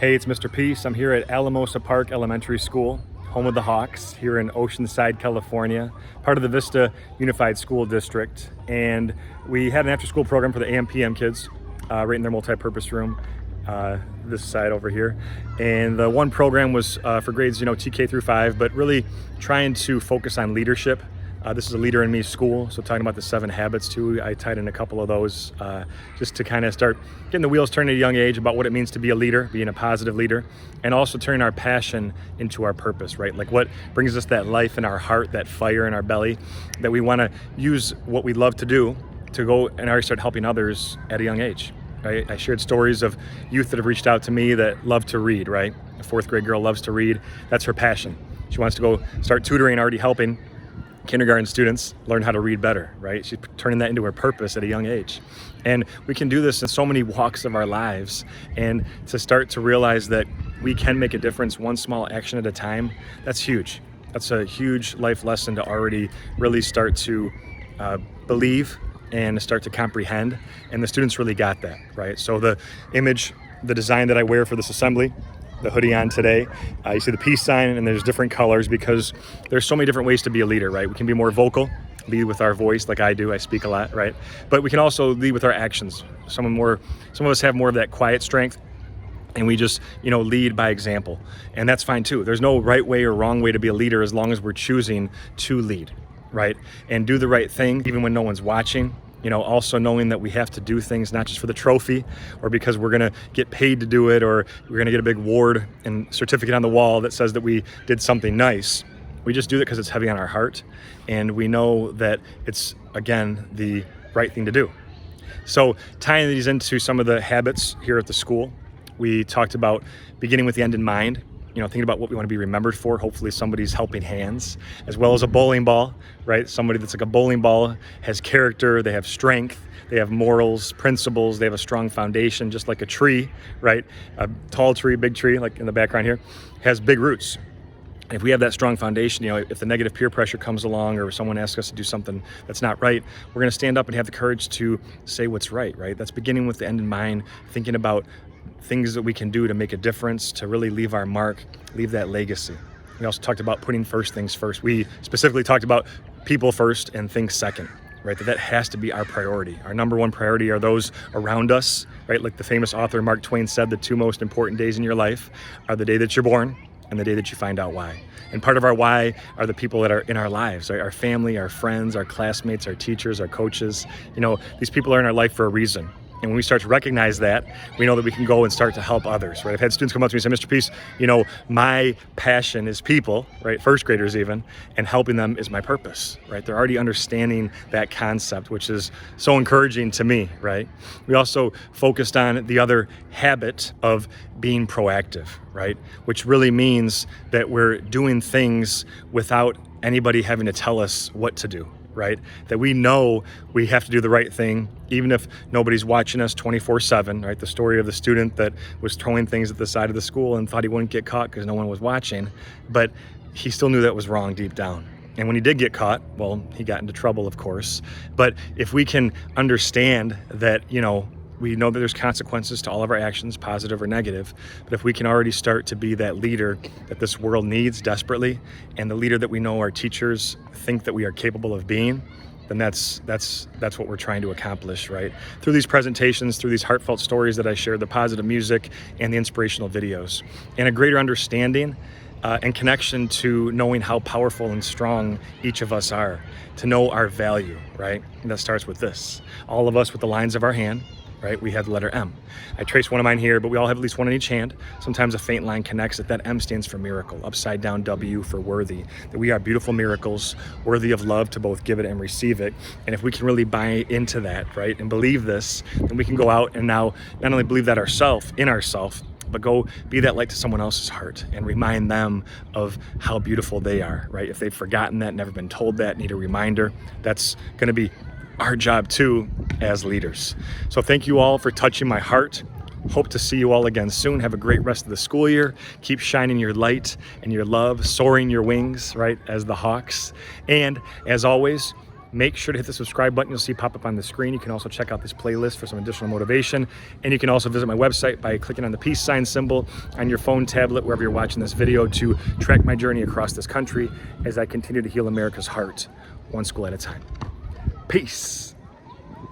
Hey, it's Mr. Peace. I'm here at Alamosa Park Elementary School, home of the Hawks, here in Oceanside, California, part of the Vista Unified School District. And we had an after-school program for the AM/PM kids right in their multi-purpose room, this side over here. And the one program was for grades, TK through 5, but really trying to focus on leadership. This is a Leader in Me school, so talking about the 7 habits too. I tied in a couple of those just to kind of start getting the wheels turning at a young age about what it means to be a leader, being a positive leader, and also turning our passion into our purpose, right? Like what brings us that life in our heart, that fire in our belly, that we want to use what we love to do to go and already start helping others at a young age. Right? I shared stories of youth that have reached out to me that love to read, right? A 4th grade girl loves to read. That's her passion. She wants to go start tutoring, already helping kindergarten students learn how to read better, right? She's turning that into her purpose at a young age. And we can do this in so many walks of our lives. And to start to realize that we can make a difference one small action at a time, that's huge. That's a huge life lesson to already really start to believe and start to comprehend. And the students really got that, right? So the image, the design that I wear for this assembly, the hoodie on today, you see the peace sign, and there's different colors because there's so many different ways to be a leader, right? We can be more vocal, lead with our voice like I do, I speak a lot, right? But we can also lead with our actions. Some of us have more of that quiet strength, and we just, lead by example. And that's fine too. There's no right way or wrong way to be a leader as long as we're choosing to lead, right? And do the right thing even when no one's watching. Also knowing that we have to do things not just for the trophy or because we're gonna get paid to do it or we're gonna get a big award and certificate on the wall that says that we did something nice. We just do that because it's heavy on our heart and we know that it's, again, the right thing to do. So tying these into some of the habits here at the school, we talked about beginning with the end in mind. Thinking about what we want to be remembered for, hopefully somebody's helping hands, as well as a bowling ball, right? Somebody that's like a bowling ball has character, they have strength, they have morals, principles, they have a strong foundation, just like a tree, right? A tall tree, big tree, like in the background here, has big roots. And if we have that strong foundation, if the negative peer pressure comes along or someone asks us to do something that's not right, we're going to stand up and have the courage to say what's right? That's beginning with the end in mind, thinking about things that we can do to make a difference, to really leave our mark, leave that legacy. We also talked about putting first things first. We specifically talked about people first and things second, right? That has to be our priority. Our number one priority are those around us, right? Like the famous author Mark Twain said, the 2 most important days in your life are the day that you're born and the day that you find out why. And part of our why are the people that are in our lives, right? Our family, our friends, our classmates, our teachers, our coaches. These people are in our life for a reason. And when we start to recognize that, we know that we can go and start to help others, right? I've had students come up to me and say, Mr. Peace, my passion is people, right? 1st graders even, and helping them is my purpose, right? They're already understanding that concept, which is so encouraging to me, right? We also focused on the other habit of being proactive, right? Which really means that we're doing things without anybody having to tell us what to do. Right? That we know we have to do the right thing, even if nobody's watching us 24/7, right? The story of the student that was throwing things at the side of the school and thought he wouldn't get caught because no one was watching, but he still knew that was wrong deep down. And when he did get caught, well, he got into trouble, of course. But if we can understand that, we know that there's consequences to all of our actions, positive or negative, but if we can already start to be that leader that this world needs desperately, and the leader that we know our teachers think that we are capable of being, then that's what we're trying to accomplish, right? Through these presentations, through these heartfelt stories that I shared, the positive music and the inspirational videos, and a greater understanding and connection to knowing how powerful and strong each of us are, to know our value, right? And that starts with this. All of us with the lines of our hand, right? We have the letter M. I traced one of mine here, but we all have at least one in each hand. Sometimes a faint line connects it. That M stands for miracle, upside down W for worthy. That we are beautiful miracles, worthy of love to both give it and receive it. And if we can really buy into that, right, and believe this, then we can go out and now not only believe that in ourselves, but go be that light to someone else's heart and remind them of how beautiful they are, right? If they've forgotten that, never been told that, need a reminder, that's going to be our job too as leaders. So thank you all for touching my heart. Hope to see you all again soon. Have a great rest of the school year. Keep shining your light and your love, soaring your wings, right, as the Hawks. And as always, make sure to hit the subscribe button you'll see pop up on the screen. You can also check out this playlist for some additional motivation. And you can also visit my website by clicking on the peace sign symbol on your phone, tablet, wherever you're watching this video, to track my journey across this country as I continue to heal America's heart, one school at a time. Peace.